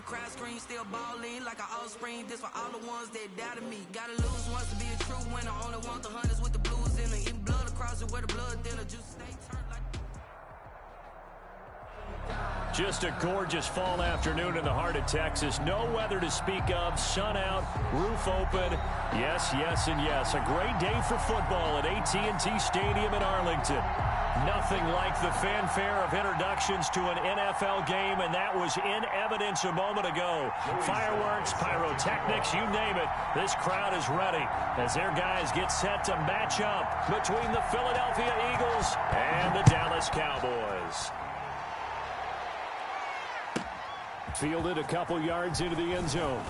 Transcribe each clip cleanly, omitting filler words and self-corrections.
crowd scream, still balling like an offspring. This for all the ones that doubted me. Gotta lose once to be a true winner. Only want the hunters with the blues in it. Even blood across it where the blood thinner. Juice stay turned like. Just a gorgeous fall afternoon in the heart of Texas. No weather to speak of. Sun out, roof open. Yes, yes, and yes. A great day for football at AT&T Stadium in Arlington. Nothing like the fanfare of introductions to an NFL game, and that was in evidence a moment ago. Fireworks, pyrotechnics, you name it. This crowd is ready as their guys get set to match up between the Philadelphia Eagles and the Dallas Cowboys. Fielded a couple yards into the end zone.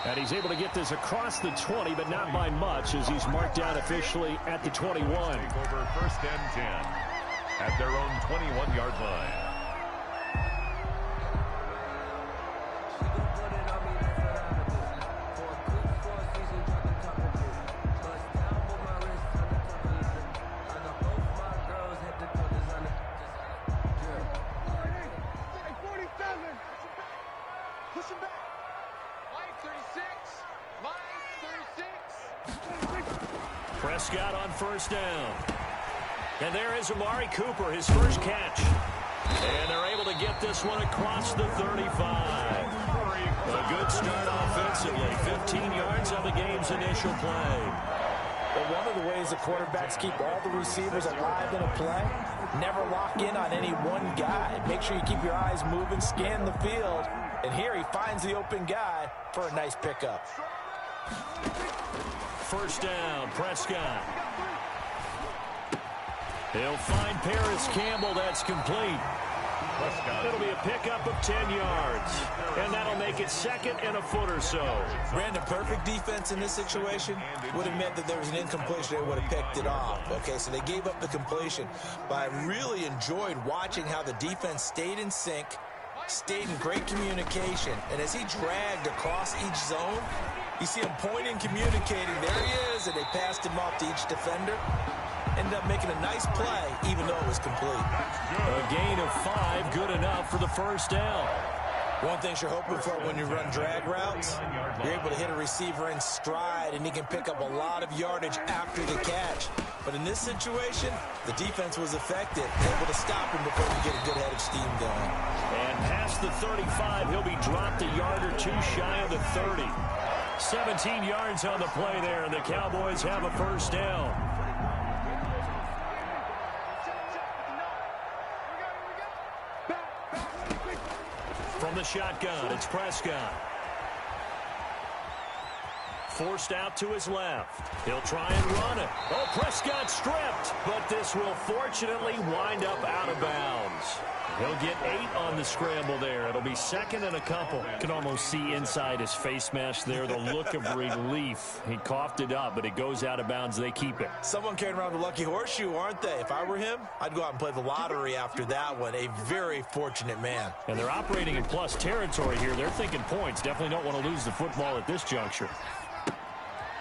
And he's able to get this across the 20, but not by much, as he's marked out officially at the 21. Over first and 10 at their own 21-yard line. Prescott on first down. And there is Amari Cooper, his first catch. And they're able to get this one across the 35. A good start offensively. 15 yards on the game's initial play. But one of the ways the quarterbacks keep all the receivers alive in a play, never lock in on any one guy. Make sure you keep your eyes moving, scan the field. And here he finds the open guy for a nice pickup. First down, Prescott. He'll find Paris Campbell. That's complete. It'll be a pickup of 10 yards. And that'll make it second and a foot or so. Brandon, perfect defense in this situation would have meant that there was an incompletion. They would have picked it off. Okay, so they gave up the completion. But I really enjoyed watching how the defense stayed in sync, stayed in great communication. And as he dragged across each zone, you see him pointing, communicating. There he is, and they passed him off to each defender. Ended up making a nice play, even though it was complete. A gain of 5, good enough for the first down. One thing you're hoping for when you run drag routes, you're able to hit a receiver in stride, and he can pick up a lot of yardage after the catch. But in this situation, the defense was effective, able to stop him before he get a good head of steam going. And past the 35, he'll be dropped a yard or two shy of the 30. 17 yards on the play there, and the Cowboys have a first down. From the shotgun, it's Prescott. Forced out to his left. He'll try and run it. Oh, Prescott stripped, but this will fortunately wind up out of bounds. He'll get 8 on the scramble there. It'll be second and a couple. You can almost see inside his face mask there the look of relief. He coughed it up, but it goes out of bounds. They keep it. Someone carrying around the lucky horseshoe, aren't they? If I were him, I'd go out and play the lottery after that one. A very fortunate man. And they're operating in plus territory here. They're thinking points. Definitely don't want to lose the football at this juncture.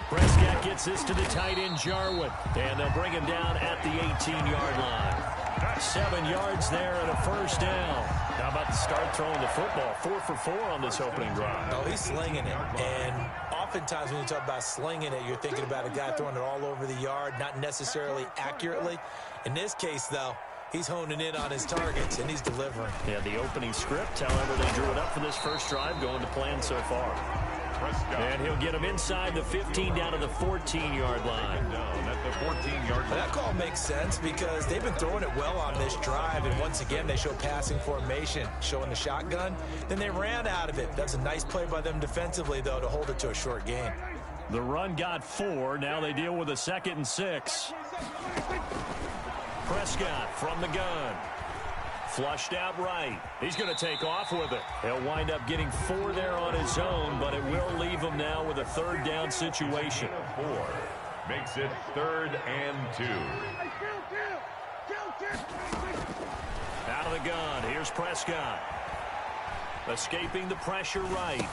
Prescott gets this to the tight end, Jarwin. And they'll bring him down at the 18-yard line. 7 yards there and a first down. How about to start throwing the football? 4 for 4 on this opening drive. Oh, he's slinging it. And oftentimes when you talk about slinging it, you're thinking about a guy throwing it all over the yard, not necessarily accurately. In this case, though, he's honing in on his targets, and he's delivering. Yeah, the opening script, however, they drew it up for this first drive, going to plan so far. And he'll get him inside the 15 down to the 14-yard line. At the 14-yard line. That call makes sense because they've been throwing it well on this drive, and once again they show passing formation, showing the shotgun. Then they ran out of it. That's a nice play by them defensively, though, to hold it to a short gain. The run got 4. Now they deal with a 2nd and 6. Prescott from the gun. Flushed out right. He's going to take off with it. He'll wind up getting 4 there on his own, but it will leave him now with a 3rd down situation. 4 makes it 3rd and 2. Out of the gun, here's Prescott. Escaping the pressure right.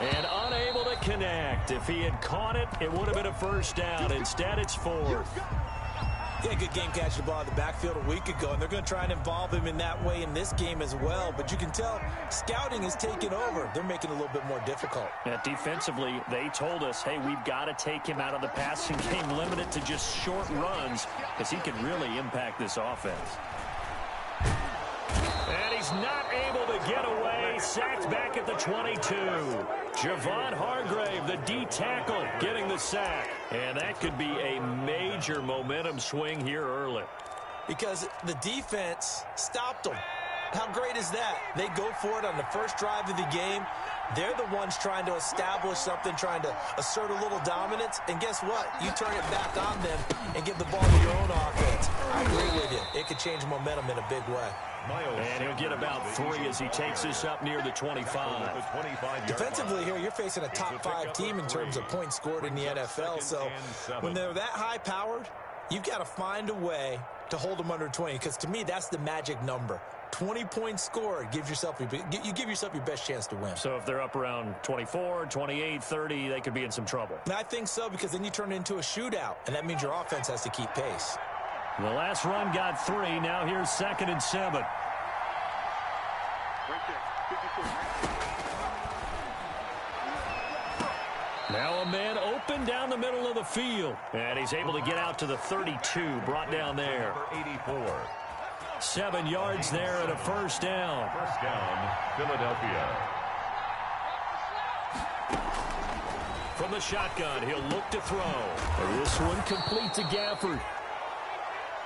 And unable to connect. If he had caught it, it would have been a first down. Instead, it's 4th. Yeah, good game catching the ball in the backfield a week ago, and they're going to try and involve him in that way in this game as well. But you can tell scouting is taking over. They're making it a little bit more difficult. Yeah, defensively, they told us, hey, we've got to take him out of the passing game, limit it to just short runs, because he can really impact this offense. And he's not able to get away. Sacked back at the 22. Javon Hargrave, the D tackle, getting the sack. And that could be a major momentum swing here early. Because the defense stopped them. How great is that? They go for it on the first drive of the game. They're the ones trying to establish something, trying to assert a little dominance. And guess what? You turn it back on them and give the ball to your own offense. I agree with you. It could change momentum in a big way. And he'll get about 3 as he takes this up near the 25. Defensively here, you're facing a top-5 team in terms of points scored in the NFL. So when they're that high-powered, you've got to find a way to hold them under 20. Because to me, that's the magic number. 20 points scored gives yourself you give yourself your best chance to win. So if they're up around 24, 28, 30, they could be in some trouble. And I think so, because then you turn it into a shootout, and that means your offense has to keep pace. The last run got 3. Now here's 2nd and 7. Now a man open down the middle of the field. And he's able to get out to the 32, brought down there. 84. 7 yards there and a first down. First down, Philadelphia. From the shotgun, he'll look to throw. And this one complete to Gafford.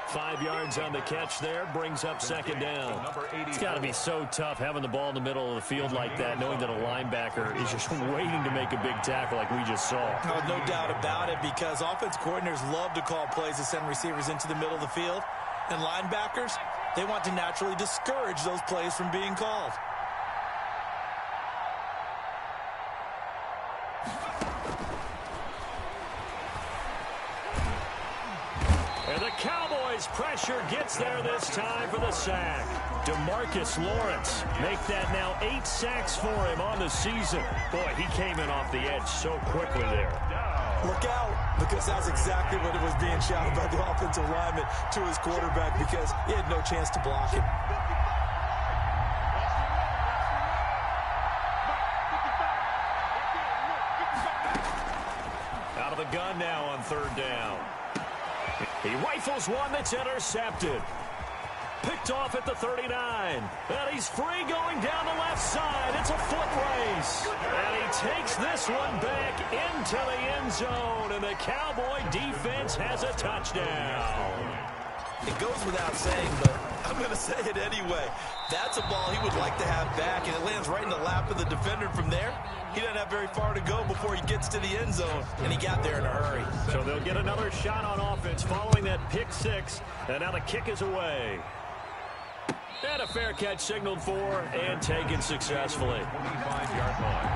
5 yards on the catch there, brings up 2nd down. It's got to be so tough having the ball in the middle of the field like that, knowing that a linebacker is just waiting to make a big tackle like we just saw. Oh, no doubt about it, because offense coordinators love to call plays to send receivers into the middle of the field. And linebackers, they want to naturally discourage those plays from being called. And the Cowboys pressure gets there this time for the sack. DeMarcus Lawrence make that now 8 sacks for him on the season. Boy, he came in off the edge so quickly there. Look out, because that's exactly what it was being shouted by the offensive lineman to his quarterback, because he had no chance to block him. Out of the gun now on 3rd down. He rifles one that's intercepted. Picked off at the 39. And he's free going down the left side. It's a foot race. And he takes this one back into the end zone. And the Cowboy defense has a touchdown. It goes without saying, but I'm going to say it anyway. That's a ball he would like to have back, and it lands right in the lap of the defender from there. He doesn't have very far to go before he gets to the end zone, and he got there in a hurry. So they'll get another shot on offense following that pick 6, and now the kick is away. And a fair catch signaled for and taken successfully. 25-yard line.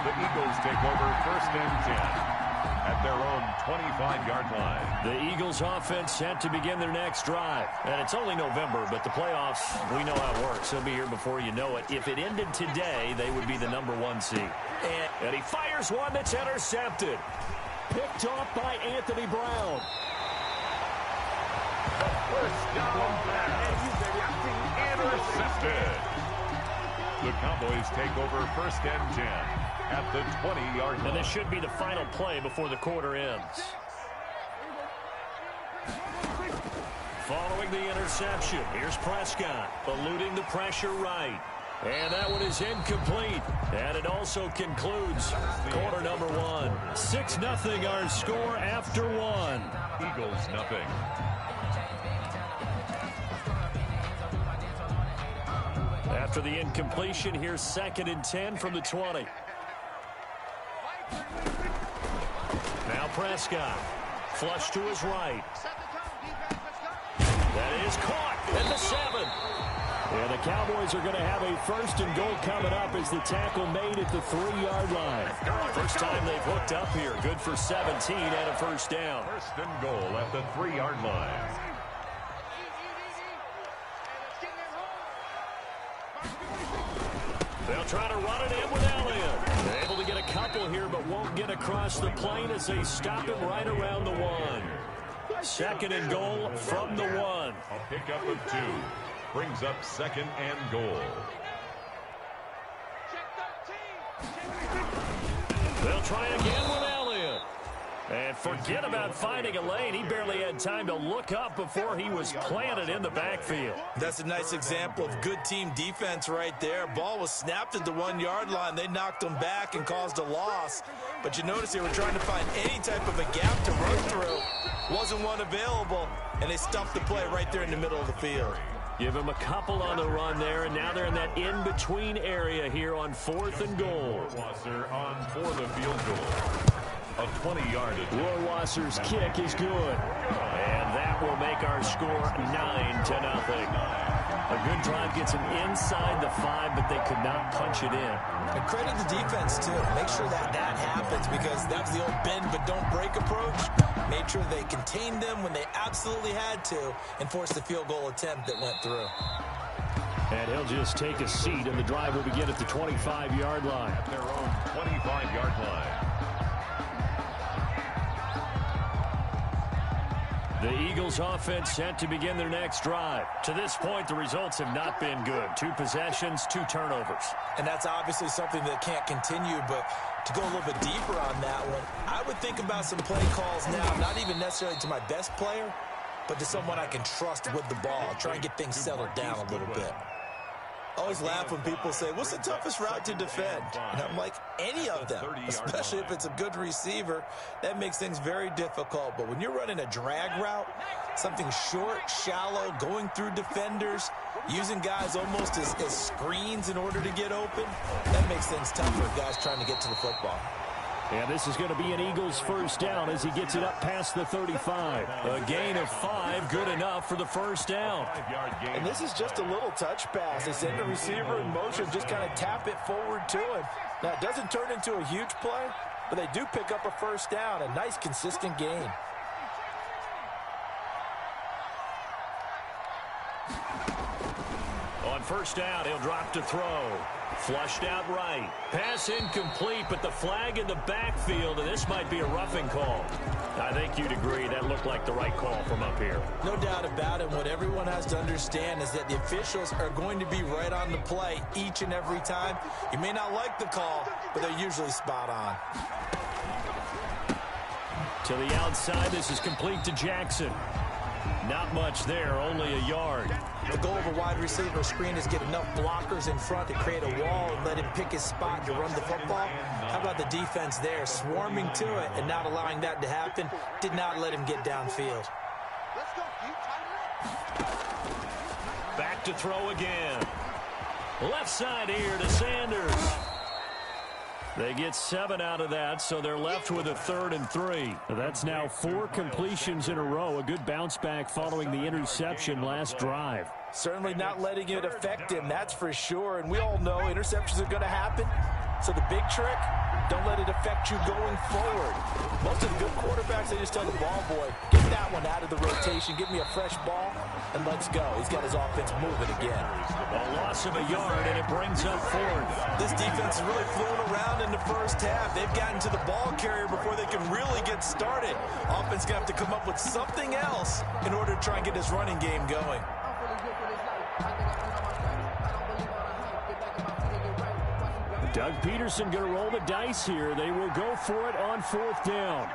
The Eagles take over 1st and 10 at their own 25-yard line. The Eagles offense set to begin their next drive. And it's only November, but the playoffs, we know how it works. They'll be here before you know it. If it ended today, they would be the #1 seed. And he fires one that's intercepted. Picked off by Anthony Brown. First down pass. Intercepted. The Cowboys take over 1st and 10 at the 20-yard line. And this should be the final play before the quarter ends. Following the interception, here's Prescott, eluding the pressure right. And that one is incomplete. And it also concludes quarter #1. 6-0 our score after 1. Eagles nothing. After the incompletion, here's 2nd and 10 from the 20. Now Prescott. Flush to his right. That is caught at the 7. And the Cowboys are going to have a 1st and goal coming up as the tackle made at the 3-yard line. First time they've hooked up here. Good for 17 and a first down. 1st and goal at the 3-yard line. They'll try to run it in with Elliott. They're able to get a couple here, but won't get across the plane as they stop him right around the 1. Second and goal from the 1. A pickup of 2 brings up second and goal. They'll try again with Elliott. And forget about finding a lane. He barely had time to look up before he was planted in the backfield. That's a nice example of good team defense right there. Ball was snapped at the 1-yard line. They knocked him back and caused a loss. But you notice they were trying to find any type of a gap to run through. Wasn't one available, and they stuffed the play right there in the middle of the field. Give him a couple on the run there, and now they're in that in-between area here on 4th and goal. Wasser on for the field goal. A 20-yard attempt. Rohrwasser's kick is good. And that will make our score 9-0. A good drive gets them inside the 5, but they could not punch it in. And credit the defense, too. Make sure that happens, because that was the old bend but don't break approach. Made sure they contained them when they absolutely had to and forced the field goal attempt that went through. And he'll just take a seat, and the drive will begin at the 25-yard line. At their own 25-yard line. The Eagles offense set to begin their next drive. To this point, the results have not been good. 2 possessions, 2 turnovers. And that's obviously something that can't continue, but to go a little bit deeper on that one, I would think about some play calls now, not even necessarily to my best player, but to someone I can trust with the ball. Try and get things settled down a little bit. I always laugh when people say, what's the toughest route to defend? And I'm like, any of them, especially if it's a good receiver. That makes things very difficult. But when you're running a drag route, something short, shallow, going through defenders, using guys almost as screens in order to get open, that makes things tough for guys trying to get to the football. And this is going to be an Eagles first down as he gets it up past the 35. A gain of 5, good enough for the first down. And this is just a little touch pass. They send the receiver in motion, just kind of tap it forward to him. Now, it doesn't turn into a huge play, but they do pick up a first down, a nice, consistent gain. On first down, he'll drop to throw. Flushed out right. Pass incomplete, but the flag in the backfield, and this might be a roughing call. I think you'd agree that looked like the right call from up here. No doubt about it. What everyone has to understand is that the officials are going to be right on the play each and every time. You may not like the call, but they're usually spot on. To the outside, this is complete to Jackson. Not much there, only a yard. The goal of a wide receiver screen is get enough blockers in front to create a wall and let him pick his spot to run the football. How about the defense there, swarming to it and not allowing that to happen? Did not let him get downfield. Back to throw again. Left side here to Sanders. They get 7 out of that, so they're left with a 3rd and 3. That's now 4 completions in a row. A good bounce back following the interception last drive. Certainly not letting it affect him, that's for sure. And we all know interceptions are going to happen. So the big trick, don't let it affect you going forward. Most of the good quarterbacks, they just tell the ball boy, get that one out of the rotation, give me a fresh ball, and let's go. He's got his offense moving again. A loss of a yard, and it brings up 4th. This defense is really flown around in the first half. They've gotten to the ball carrier before they can really get started. Offense going to have to come up with something else in order to try and get this running game going. Doug Peterson going to roll the dice here. They will go for it on 4th down.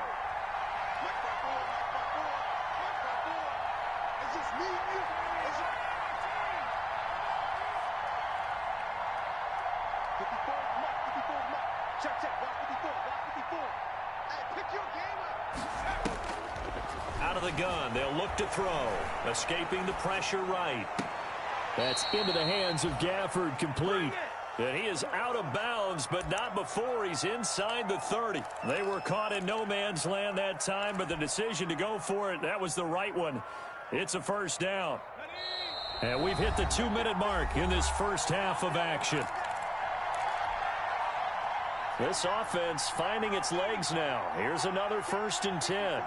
Out of the gun, they'll look to throw. Escaping the pressure right. That's into the hands of Gafford, complete. And he is out of bounds, but not before he's inside the 30. They were caught in no man's land that time, but the decision to go for it, that was the right one. It's a first down. And we've hit the 2-minute mark in this first half of action. This offense finding its legs now. Here's another 1st and 10.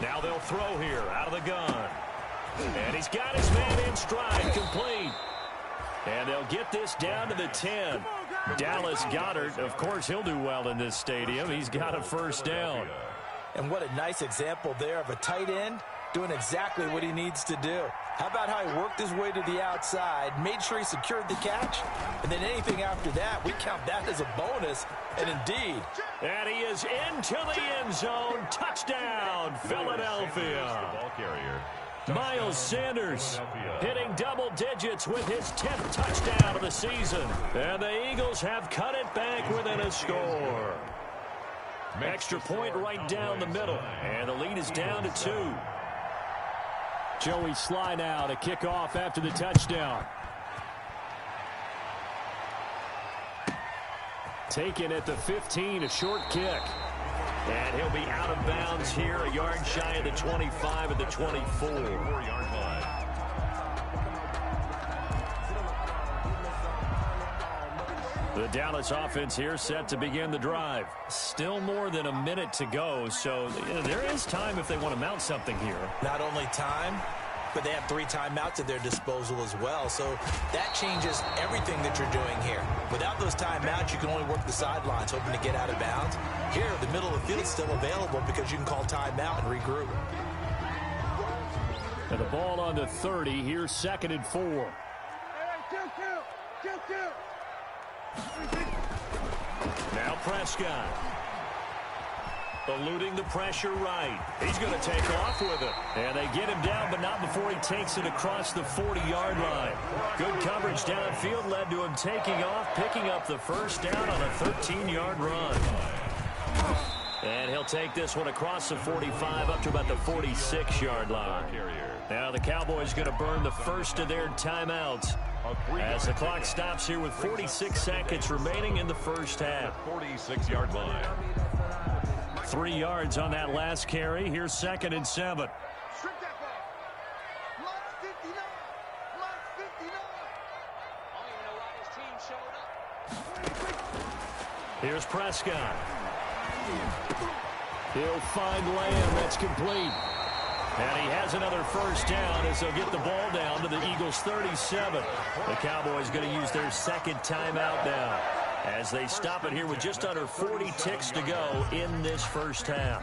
Now they'll throw here out of the gun. And he's got his man in stride, complete. And they'll get this down to the 10. Dallas Goedert, of course, he'll do well in this stadium. He's got a first down. And what a nice example there of a tight end doing exactly what he needs to do. How about how he worked his way to the outside, made sure he secured the catch, and then anything after that, we count that as a bonus. And indeed. And he is into the end zone. Touchdown, Philadelphia. Ball carrier. Miles Sanders hitting double digits with his 10th touchdown of the season. And the Eagles have cut it back within a score. Extra point right down the middle. And the lead is down to 2. Joey Sly now to kick off after the touchdown. Taken at the 15, a short kick. And he'll be out of bounds here, a yard shy of the 25 at the 24. 4-yard line. The Dallas offense here set to begin the drive. Still more than a minute to go, so there is time if they want to mount something here. Not only time, but they have 3 timeouts at their disposal as well. So that changes everything that you're doing here. Without those timeouts, you can only work the sidelines, hoping to get out of bounds. Here, the middle of the field is still available because you can call timeout and regroup. And the ball on the 30. Here's 2nd and 4. Now Prescott. Eluding the pressure right. He's going to take off with it. And they get him down, but not before he takes it across the 40-yard line. Good coverage downfield led to him taking off, picking up the first down on a 13-yard run. And he'll take this one across the 45 up to about the 46-yard line. Now the Cowboys going to burn the first of their timeouts as the clock stops here with 46 seconds remaining in the first half. 46-yard line. 3 yards on that last carry. Here's 2nd and 7. Here's Prescott. He'll find Lamb. That's complete. And he has another first down as they'll get the ball down to the Eagles' 37. The Cowboys going to use their 2nd timeout now as they stop it here with just under 40 ticks to go in this first half.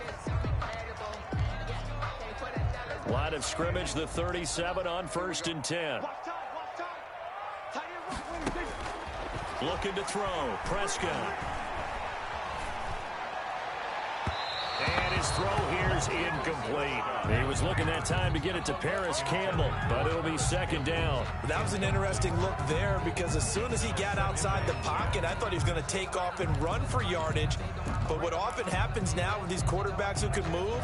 Line of scrimmage, the 37 on 1st and 10. Looking to throw. Prescott. And his throw here is incomplete. He was looking that time to get it to Paris Campbell, but it'll be 2nd down. That was an interesting look there because as soon as he got outside the pocket, I thought he was going to take off and run for yardage. But what often happens now with these quarterbacks who can move,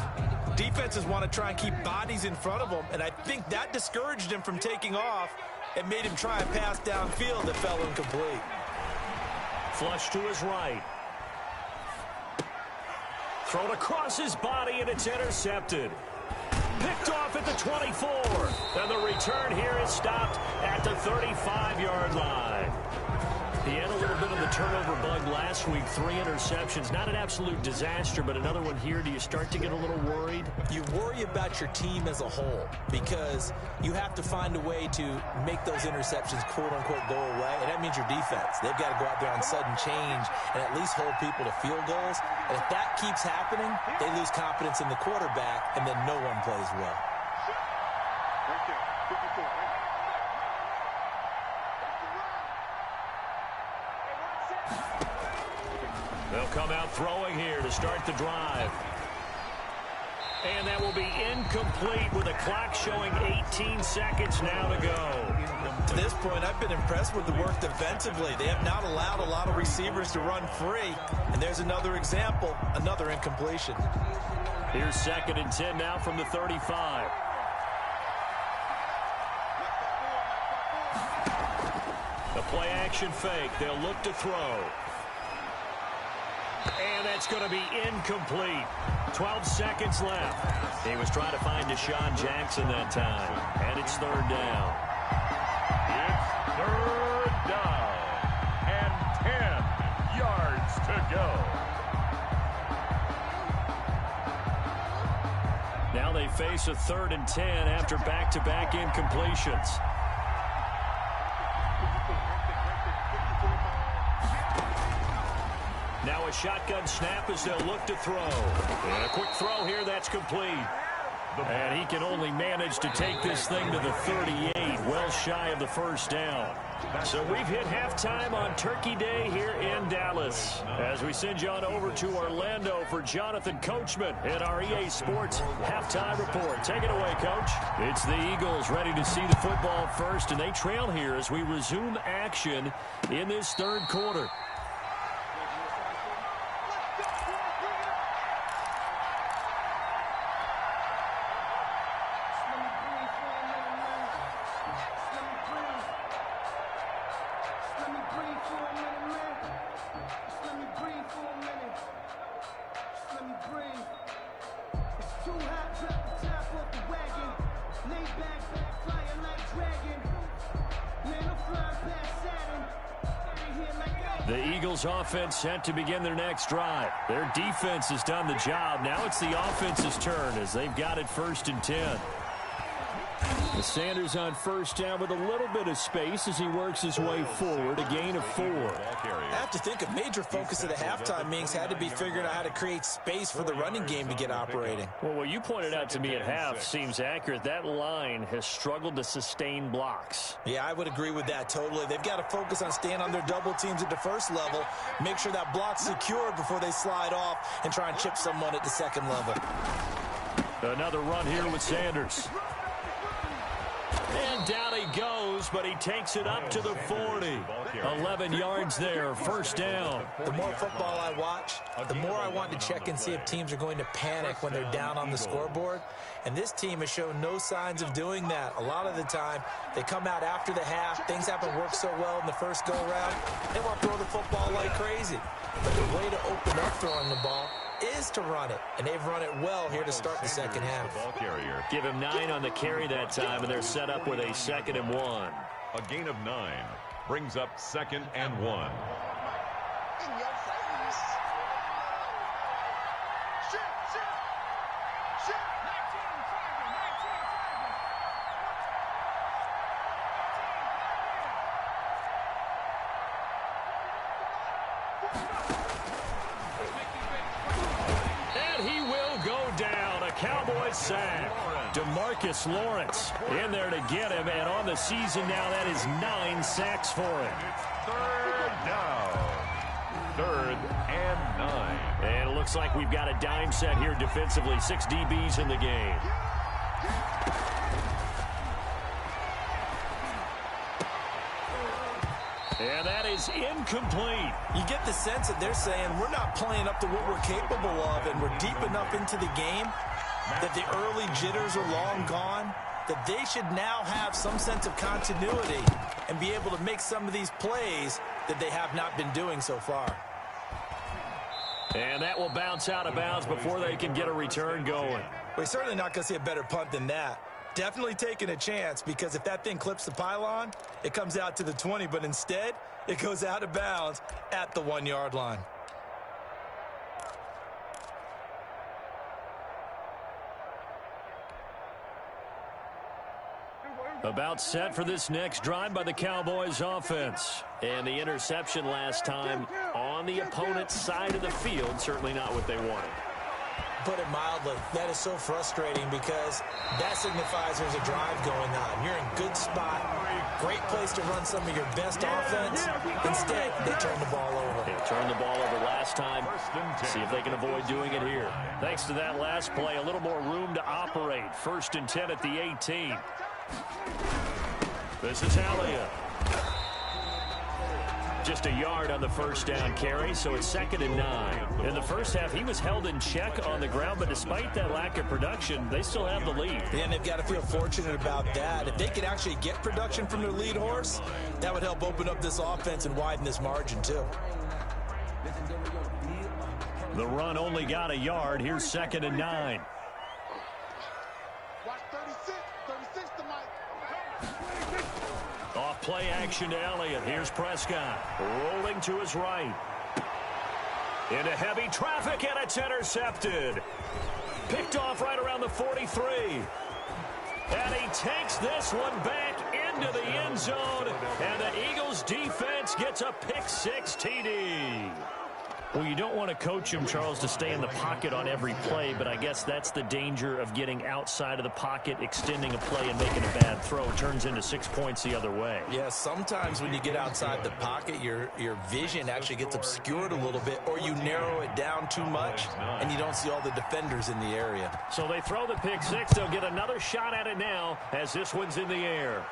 defenses want to try and keep bodies in front of them, and I think that discouraged him from taking off and made him try a pass downfield that fell incomplete. Flush to his right. Thrown across his body, and it's intercepted. Picked off at the 24. And the return here is stopped at the 35-yard line. He had a little bit of the turnover bug last week. 3 interceptions. Not an absolute disaster, but another one here. Do you start to get a little worried? You worry about your team as a whole because you have to find a way to make those interceptions, quote-unquote, go away, and that means your defense. They've got to go out there on sudden change and at least hold people to field goals. And if that keeps happening, they lose confidence in the quarterback, and then no one plays well. They'll come out throwing here to start the drive. And that will be incomplete with the clock showing 18 seconds now to go. To this point, I've been impressed with the work defensively. They have not allowed a lot of receivers to run free. And there's another example, another incompletion. Here's 2nd and 10 now from the 35. The play action fake. They'll look to throw. And that's going to be incomplete. 12 seconds left. He was trying to find Deshaun Jackson that time. And it's 3rd down. It's 3rd down. And 10 yards to go. Now they face a 3rd and 10 after back-to-back incompletions. Now a shotgun snap as they'll look to throw. And a quick throw here, that's complete. And he can only manage to take this thing to the 38, well shy of the first down. So we've hit halftime on Turkey Day here in Dallas. As we send you on over to Orlando for Jonathan Coachman in our EA Sports halftime report. Take it away, Coach. It's the Eagles ready to see the football first, and they trail here as we resume action in this 3rd quarter. The Eagles offense set to begin their next drive. Their defense has done the job. Now it's the offense's turn as they've got it 1st and 10. The Sanders on 1st down with a little bit of space as he works his way forward, a gain of 4. I have to think a major focus of the halftime meetings had to be figuring out how to create space for the running game to get operating. Well, what you pointed out to me at half seems accurate. That line has struggled to sustain blocks. Yeah, I would agree with that totally. They've got to focus on staying on their double teams at the 1st level, make sure that block's secured before they slide off and try and chip someone at the 2nd level. Another run here with Sanders. And down he goes, but he takes it up to the 40. 11 yards there, 1st down. The more football I watch, the more I want to check and see if teams are going to panic when they're down on the scoreboard. And this team has shown no signs of doing that. A lot of the time, they come out after the half. Things haven't worked so well in the first go-around. They want to throw the football like crazy. But the way to open up throwing the ball is to run it, and they've run it well here to start the 2nd half. Give him 9 on the carry that time, and they're set up with a 2nd and 1. A gain of 9 brings up 2nd and 1. Cowboys sack. DeMarcus Lawrence in there to get him, and on the season now, that is 9 sacks for him. 3rd down. 3rd and 9. And it looks like we've got a dime set here defensively. 6 DBs in the game. And that is incomplete. You get the sense that they're saying we're not playing up to what we're capable of, and we're deep enough into the game that the early jitters are long gone, that they should now have some sense of continuity and be able to make some of these plays that they have not been doing so far. And that will bounce out of bounds before they can get a return going. We're certainly not going to see a better punt than that. Definitely taking a chance, because if that thing clips the pylon, it comes out to the 20, but instead it goes out of bounds at the 1-yard line. About set for this next drive by the Cowboys offense. And the interception last time on the opponent's side of the field, certainly not what they wanted. Put it mildly, that is so frustrating, because that signifies there's a drive going on. You're in good spot, great place to run some of your best offense. Instead, they turn the ball over. They turned the ball over last time. See if they can avoid doing it here. Thanks to that last play, a little more room to operate. 1st and 10 at the 18. This is Elliott. Just a yard on the 1st down carry, so it's 2nd and 9. In the first half, he was held in check on the ground, but despite that lack of production, they still have the lead. Yeah, and they've got to feel fortunate about that. If they could actually get production from their lead horse, that would help open up this offense and widen this margin, too. The run only got a yard. Here's 2nd and 9. Off play action to Elliott. Here's Prescott rolling to his right. Into heavy traffic, and it's intercepted. Picked off right around the 43. And he takes this one back into the end zone. And the Eagles defense gets a pick-6 TD. Well, you don't want to coach him, Charles, to stay in the pocket on every play, but I guess that's the danger of getting outside of the pocket, extending a play, and making a bad throw. It turns into 6 points the other way. Yeah, sometimes when you get outside the pocket, your vision actually gets obscured a little bit, or you narrow it down too much, and you don't see all the defenders in the area. So they throw the pick-6. They'll get another shot at it now as this one's in the air.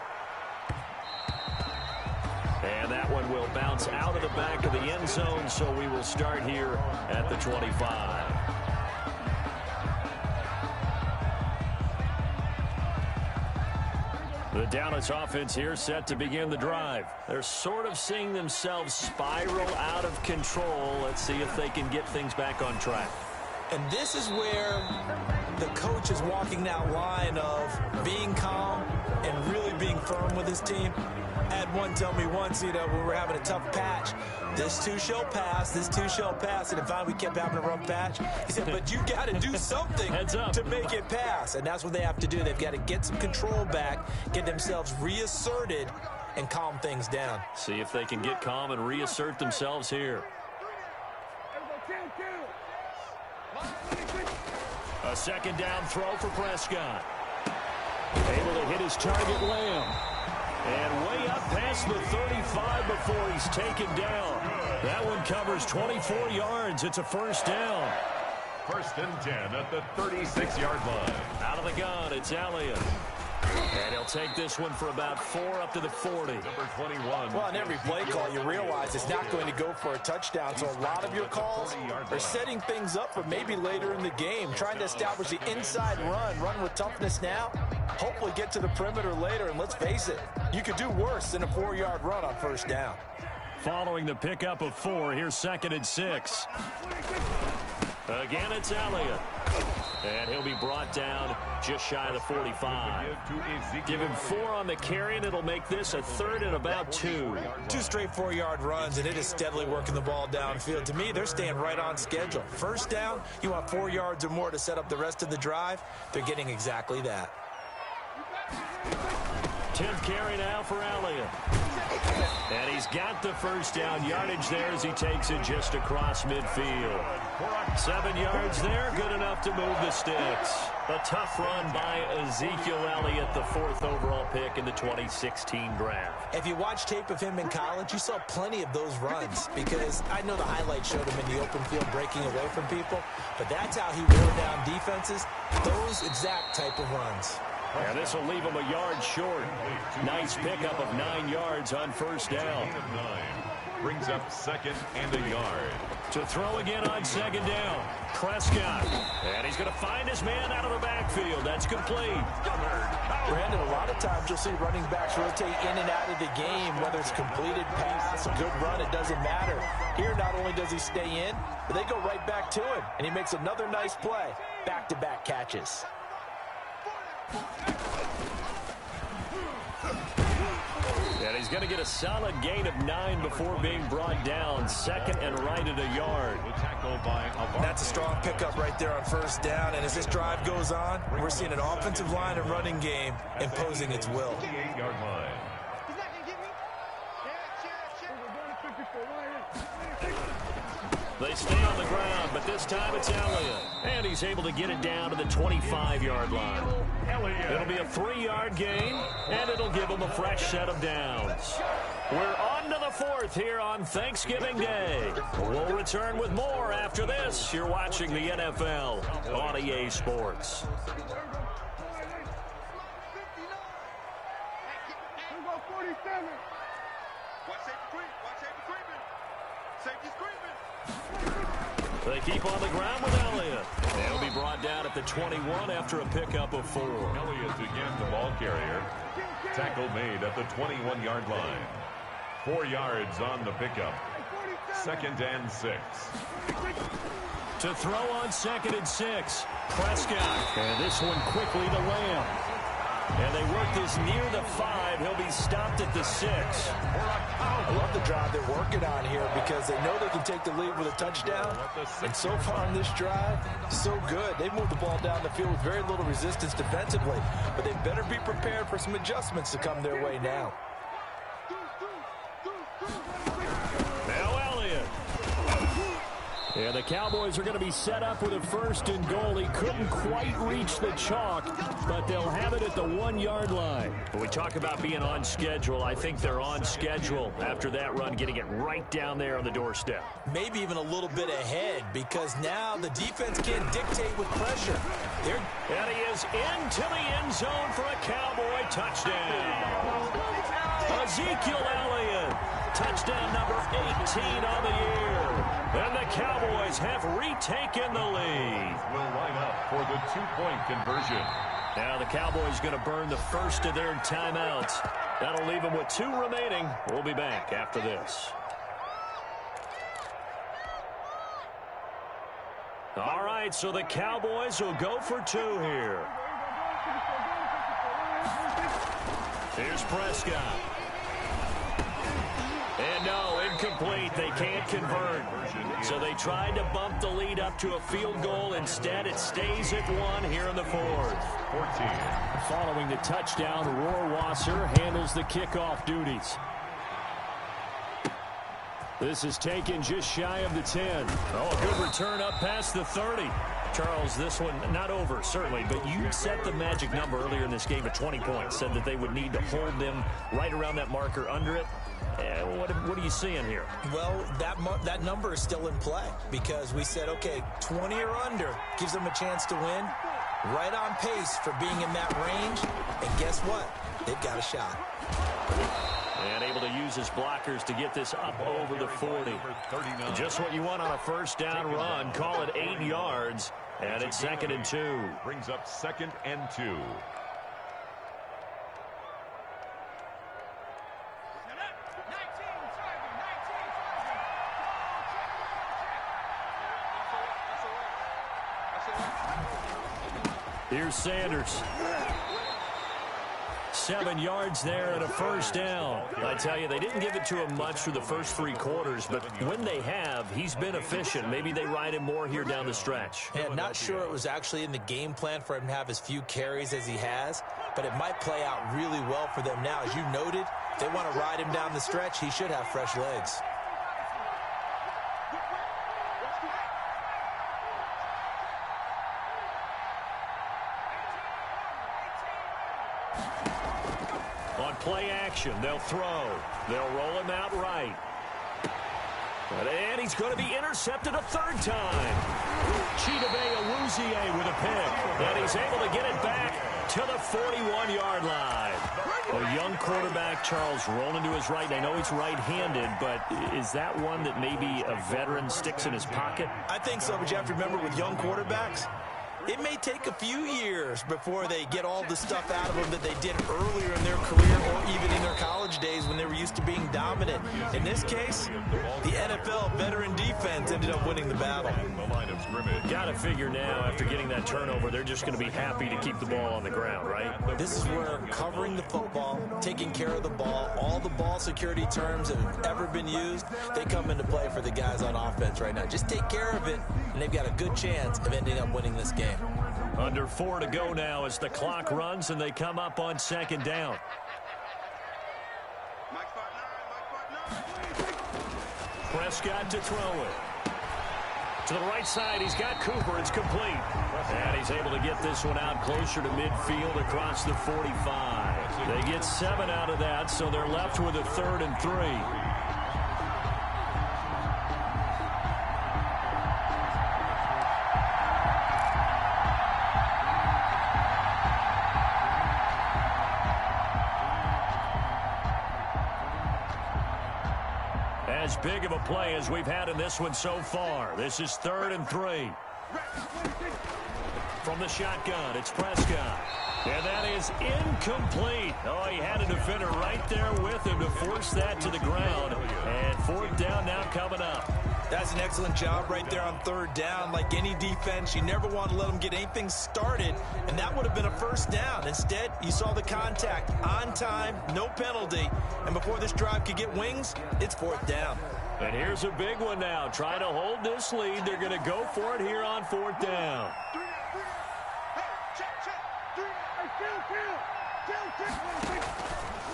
And that one will bounce out of the back of the end zone, so we will start here at the 25. The Dallas offense here set to begin the drive. They're sort of seeing themselves spiral out of control. Let's see if they can get things back on track. And this is where the coach is walking that line of being calm and really being firm with his team. I had one tell me once, when we're having a tough patch, this too shall pass, this too shall pass. And finally we kept having a rough patch. He said, but you got to do something to make it pass. And that's what they have to do. They've got to get some control back, get themselves reasserted, and calm things down. See if they can get calm and reassert themselves here. A second down throw for Prescott. Able to hit his target, Lamb. And way up past the 35 before he's taken down. That one covers 24 yards. It's a first down. 1st and 10 at the 36-yard line. Out of the gun, it's Elliott. And he'll take this one for about 4 up to the 40. Number 21. Well, on every play call, you realize it's not going to go for a touchdown. So a lot of your calls are setting things up for maybe later in the game, trying to establish the inside run with toughness now, hopefully get to the perimeter later. And let's face it, you could do worse than a 4-yard run on first down. Following the pickup of 4, here's 2nd and 6. Again, it's Elliott. And he'll be brought down just shy of the 45. Give him 4 on the carry, and it'll make this a 3rd and about 2. 2 straight 4-yard runs, and it is steadily working the ball downfield. To me, they're staying right on schedule. First down, you want 4 yards or more to set up the rest of the drive. They're getting exactly that. 10th carry now for Elliott. And he's got the first down yardage there as he takes it just across midfield. 7 yards there, good enough to move the sticks. A tough run by Ezekiel Elliott, the 4th overall pick in the 2016 draft. If you watch tape of him in college, you saw plenty of those runs, because I know the highlights showed him in the open field breaking away from people, but that's how he wore down defenses, those exact type of runs. And this will leave him a yard short. Nice pickup of 9 yards on first down. Brings up 2nd and a yard. To throw again on 2nd down. Prescott. And he's going to find his man out of the backfield. That's complete. Brandon, a lot of times you'll see running backs rotate in and out of the game, whether it's completed pass, a good run, it doesn't matter. Here, not only does he stay in, but they go right back to him. And he makes another nice play. Back-to-back catches. And he's going to get a solid gain of 9 before being brought down. 2nd and right at a yard. That's a strong pickup right there on first down. And as this drive goes on, we're seeing an offensive line and running game imposing its will. 58-yard line. They stay on the ground, but this time it's Elliott. And he's able to get it down to the 25-yard line. It'll be a 3-yard gain, and it'll give him a fresh set of downs. We're on to the 4th here on Thanksgiving Day. We'll return with more after this. You're watching the NFL on EA Sports. They keep on the ground with Elliott. They'll be brought down at the 21 after a pickup of 4. Elliott again, the ball carrier. Tackle made at the 21-yard line. 4 yards on the pickup. 2nd and 6. To throw on 2nd and 6. Prescott. And this one quickly to Lamb. And they work this near the 5. He'll be stopped at the 6. I love the drive they're working on here because they know they can take the lead with a touchdown. And so far on this drive, so good. They've moved the ball down the field with very little resistance defensively. But they better be prepared for some adjustments to come their way now. And the Cowboys are going to be set up with a 1st and goal. He couldn't quite reach the chalk, but they'll have it at the 1-yard line. When we talk about being on schedule, I think they're on schedule after that run, getting it right down there on the doorstep. Maybe even a little bit ahead because now the defense can't dictate with pressure. And he is into the end zone for a Cowboy touchdown. Ezekiel Elliott, touchdown number 18 on the year. And the Cowboys have retaken the lead. Will line up for the 2-point conversion. Now the Cowboys going to burn the first of their timeouts. That'll leave them with 2 remaining. We'll be back after this. All right, so the Cowboys will go for 2 here. Here's Prescott. And no, incomplete. They can't convert. So they tried to bump the lead up to a field goal. Instead, it stays at 1 here in the 4th. 14. Following the touchdown, Rohrwasser handles the kickoff duties. This is taken just shy of the 10. Oh, a good return up past the 30. Charles, this one not over, certainly, but you set the magic number earlier in this game at 20 points, said that they would need to hold them right around that marker under it. What are you seeing here? Well, that number is still in play because we said, okay, 20 or under gives them a chance to win. Right on pace for being in that range. And guess what? They've got a shot. And able to use his blockers to get this up over the 40. Just what you want on a first down run. Call it 8 yards. And it's 2nd and 2. Brings up 2nd and 2. Here's Sanders. 7 yards there and a first down. I tell you, they didn't give it to him much through the first 3 quarters, but when they have, he's been efficient. Maybe they ride him more here down the stretch. Yeah, not sure it was actually in the game plan for him to have as few carries as he has, but it might play out really well for them now. As you noted, if they want to ride him down the stretch, he should have fresh legs. On play action, they'll throw. They'll roll him out right. And he's going to be intercepted a 3rd time. Chidobe Awuzie with a pick. And he's able to get it back to the 41-yard line. A young quarterback, Charles, rolling to his right. I know he's right-handed, but is that one that maybe a veteran sticks in his pocket? I think so, but you have to remember with young quarterbacks, it may take a few years before they get all the stuff out of them that they did earlier in their career or even in their college days when they were used to being dominant. In this case, the NFL veteran defense ended up winning the battle. Got to figure now, after getting that turnover, they're just going to be happy to keep the ball on the ground, right? This is where covering the football, taking care of the ball, all the ball security terms that have ever been used, they come into play for the guys on offense right now. Just take care of it, and they've got a good chance of ending up winning this game. Under 4 to go now as the clock runs and they come up on 2nd down. Prescott to throw it. To the right side, he's got Cooper. It's complete. And he's able to get this one out closer to midfield across the 45. They get 7 out of that, so they're left with a 3rd and 3. As big of a play as we've had in this one so far. This is 3rd and 3. From the shotgun, it's Prescott. And that is incomplete. Oh, he had a defender right there with him to force that to the ground. And 4th down now coming up. That's an excellent job right there on third down. Like any defense, you never want to let them get anything started, and that would have been a first down. Instead, you saw the contact on time, no penalty, and before this drive could get wings, it's fourth down. And here's a big one now. Trying to hold this lead. They're going to go for it here on fourth down.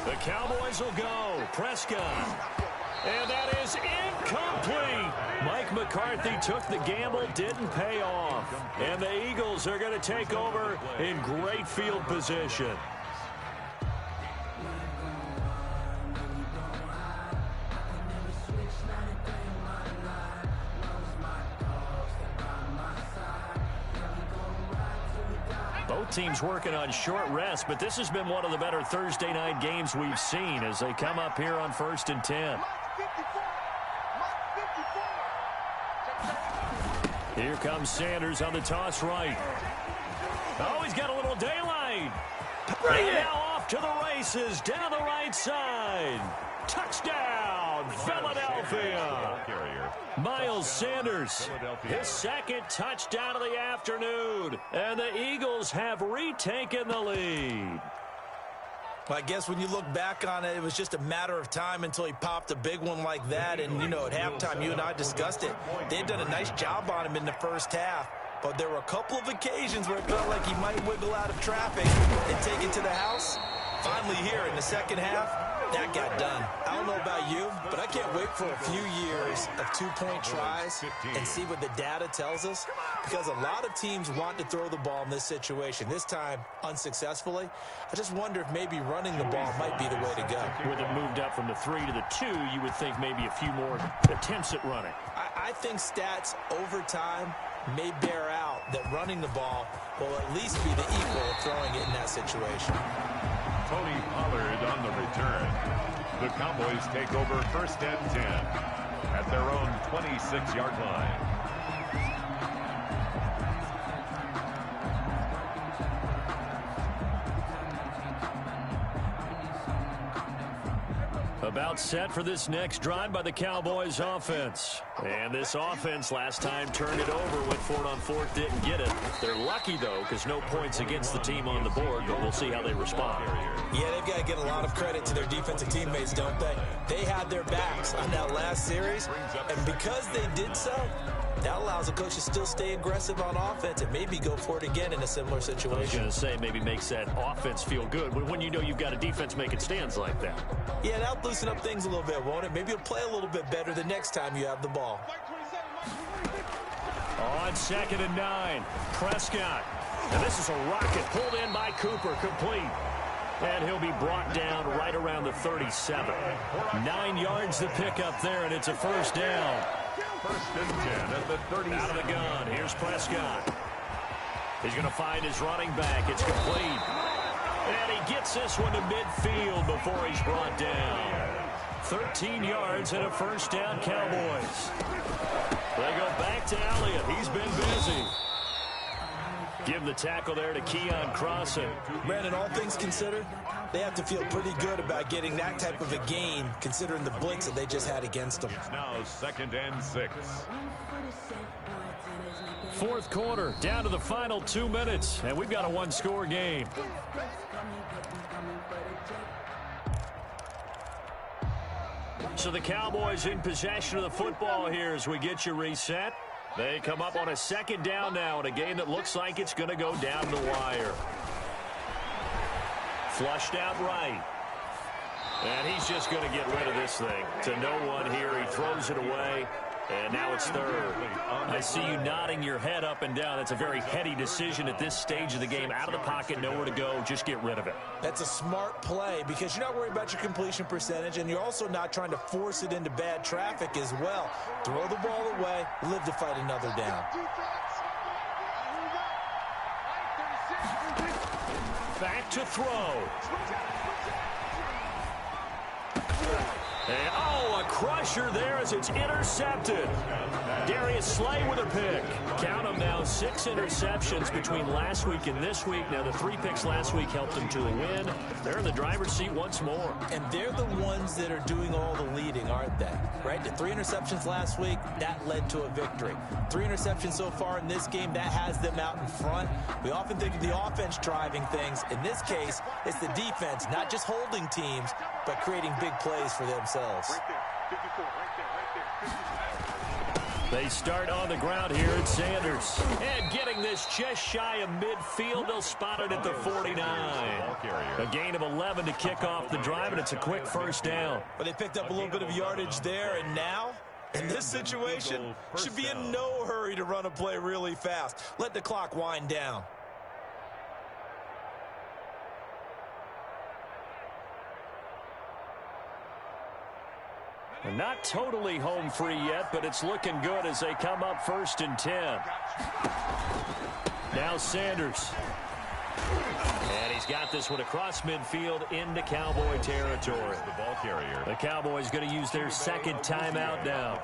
The Cowboys will go. Prescott. And that is incomplete. Mike McCarthy took the gamble, didn't pay off. And the Eagles are going to take over in great field position. Both teams working on short rest, but this has been one of the better Thursday night games we've seen as they come up here on 1st and 10. Here comes Sanders on the toss right. Oh, he's got a little daylight. And now off to the races down the right side. Touchdown, Philadelphia. Miles Sanders, his second touchdown of the afternoon. And the Eagles have retaken the lead. Well, I guess when you look back on it, it was just a matter of time until he popped a big one like that. And, you know, at halftime, you and I discussed it. They had done a nice job on him in the first half. But there were a couple of occasions where it felt like he might wiggle out of traffic and take it to the house. Finally here in the second half, that got done. I don't know about you, but I can't wait for a few years of two-point tries and see what the data tells us, because a lot of teams want to throw the ball in this situation. This time, unsuccessfully. I just wonder if maybe running the ball might be the way to go. With it moved up from the 3 to the 2, you would think maybe a few more attempts at running. I think stats over time may bear out that running the ball will at least be the equal of throwing it in that situation. Tony Pollard on the return. The Cowboys take over 1st and 10 at their own 26-yard line. About set for this next drive by the Cowboys offense. And this offense last time turned it over, went for it on 4th, didn't get it. They're lucky, though, because no points against the team on the board, but we'll see how they respond. Yeah, they've got to get a lot of credit to their defensive teammates, don't they? They had their backs on that last series, and because they did so, that allows the coach to still stay aggressive on offense and maybe go for it again in a similar situation. I was going to say, maybe makes that offense feel good when you know you've got a defense making stands like that. Yeah, that'll loosen up things a little bit, won't it? Maybe you'll play a little bit better the next time you have the ball. On 2nd and 9, Prescott. And this is a rocket pulled in by Cooper, complete. And he'll be brought down right around the 37. 9 yards to pick up there, and it's a first down. 1st and 10 at the 30. Out of the gun, here's Prescott. He's going to find his running back. It's complete. And he gets this one to midfield before he's brought down. 13 yards and a first down, Cowboys. They go back to Elliott. He's been busy. Give the tackle there to Keon Crossan. Brandon, all things considered, they have to feel pretty good about getting that type of a gain, considering the blitz that they just had against them. It's now 2nd and 6. 4th quarter, down to the final 2 minutes, and we've got a one-score game. So the Cowboys in possession of the football here as we get you reset. They come up on a 2nd down now in a game that looks like it's going to go down the wire. Flushed out right. And he's just going to get rid of this thing. To no one here. He throws it away. And now it's 3rd. I see you nodding your head up and down. It's a very heady decision at this stage of the game. Out of the pocket, nowhere to go. Just get rid of it. That's a smart play because you're not worried about your completion percentage, and you're also not trying to force it into bad traffic as well. Throw the ball away, live to fight another down. Back to throw. And, a crusher there as it's intercepted. Darius Slay with a pick. Count them now, 6 interceptions between last week and this week. Now, the 3 picks last week helped them to a win. They're in the driver's seat once more. And they're the ones that are doing all the leading, aren't they? Right? The 3 interceptions last week, that led to a victory. 3 interceptions so far in this game, that has them out in front. We often think of the offense driving things. In this case, it's the defense, not just holding teams, but creating big plays for themselves. They start on the ground here at Sanders. And getting this just shy of midfield, they'll spot it at the 49. A gain of 11 to kick off the drive, and it's a quick first down. But they picked up a little bit of yardage there, and now, in this situation, should be in no hurry to run a play really fast. Let the clock wind down. Not totally home free yet, but it's looking good as they come up 1st and 10. Now Sanders. And he's got this one across midfield into Cowboy territory. The ball carrier. The Cowboys going to use their second timeout now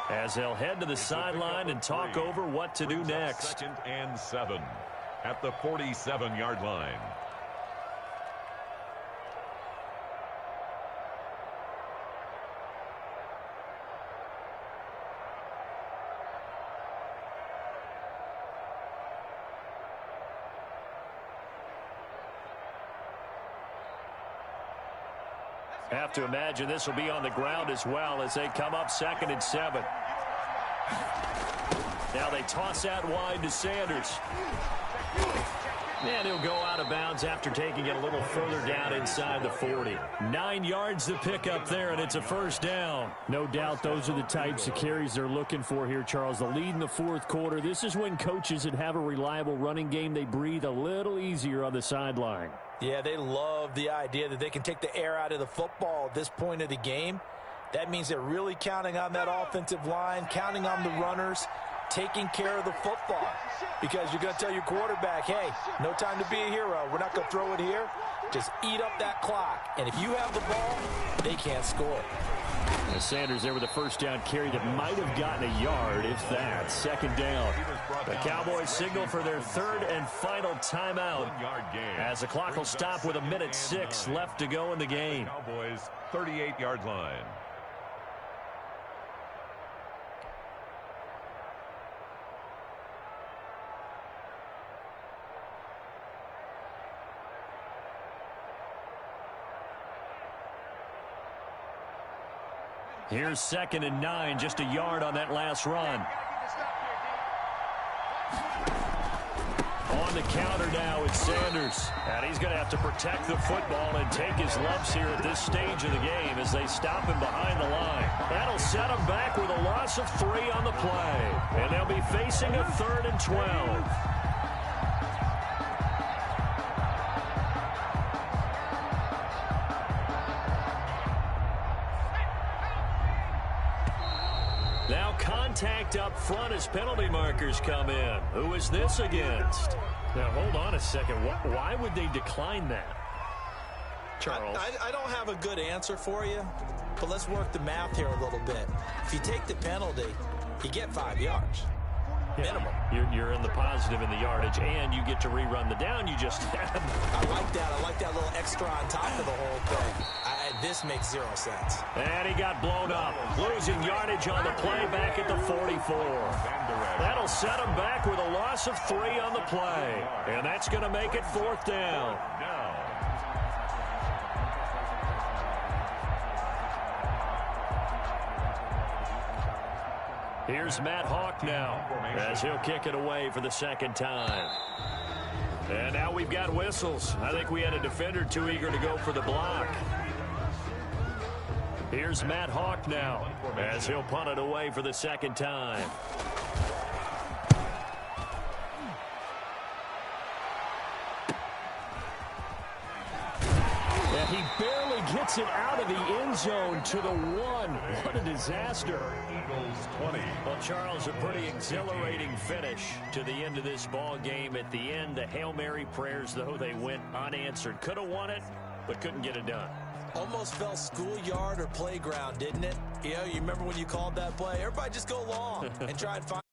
as they'll head to the sideline and talk over what to do next. 2nd and 7 at the 47-yard line. Have to imagine this will be on the ground as well as they come up 2nd and 7. Now they toss out wide to Sanders. And he'll go out of bounds after taking it a little further down inside the 40. 9 yards to pick up there, and it's a first down. No doubt those are the types of carries they're looking for here, Charles. The lead in the 4th quarter. This is when coaches that have a reliable running game, they breathe a little easier on the sideline. Yeah, they love the idea that they can take the air out of the football at this point of the game. That means they're really counting on that offensive line, counting on the runners, taking care of the football. Because you're going to tell your quarterback, hey, no time to be a hero. We're not going to throw it here. Just eat up that clock. And if you have the ball, they can't score. And Sanders there with a first down carry that might have gotten a yard, if that. 2nd down. The Cowboys signal for their 3rd and final timeout as the clock will stop with 1:06 left to go in the game. Cowboys 38-yard line. Here's 2nd and 9, just a yard on that last run. On the counter now, it's Sanders. And he's going to have to protect the football and take his lumps here at this stage of the game as they stop him behind the line. That'll set him back with a loss of 3 on the play. And they'll be facing a 3rd and 12. Now contact up front as penalty markers come in. Who is this against? Now, hold on a second. Why would they decline that? Charles? I don't have a good answer for you, but let's work the math here a little bit. If you take the penalty, you get 5 yards. Minimum. You're in the positive in the yardage, and you get to rerun the down you just had. I like that. I like that little extra on top of the whole thing. This makes 0 sense. And he got blown up. Losing yardage on the play back at the 44. That'll set him back with a loss of 3 on the play. And that's going to make it 4th down. Here's Matt Hawk now as he'll kick it away for the 2nd time. And now we've got whistles. I think we had a defender too eager to go for the block. Here's Matt Hawk now as he'll punt it away for the 2nd time. And he barely gets it out of the end zone to the 1. What a disaster. Eagles 20. Well, Charles, a pretty exhilarating finish to the end of this ball game. At the end, the Hail Mary prayers, though, they went unanswered. Could have won it, but couldn't get it done. Almost felt schoolyard or playground, didn't it? You know, you remember when you called that play? Everybody just go long and try and find